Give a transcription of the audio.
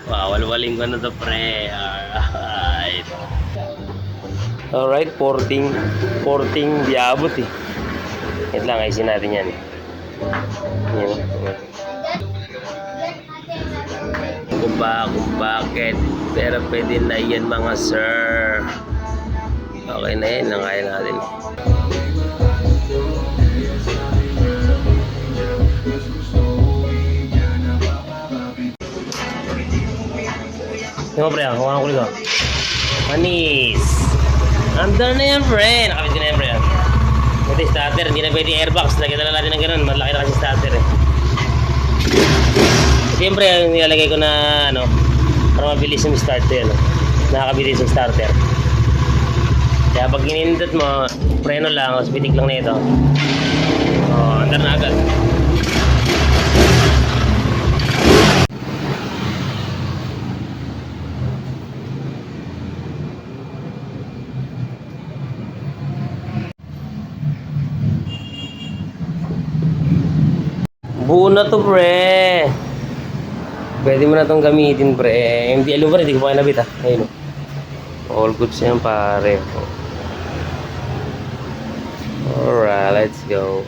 Wow, walwaling ko na to, pre. Alright. Alright, porting diabot eh. Wait lang, ayusin natin yan. Yan. Kung bakit. Pero pwede na yan mga sir. Okay na yan, kaya natin. Yung pre, hawakan ko ulit. Manis. Andun na yan, pre. Nakabit ko na yan, pre. Ito yung starter, hindi na pwede airbox. Lagyan na natin ng ganun. Malaki na kasi starter eh. Siyempre, nilalagay ko na ano, para mabilis yung starter. No? Nakakabilis yung starter. Kaya pag ginindot mo, preno lang, pitik lang na ito. Oh, andar na agad. Buo na to, pre. Pwede mo na itong gamitin, pre. Hindi alubar, hindi ko pa kinabit, ha. Ayun, all goods yan, pare. Alright, let's go.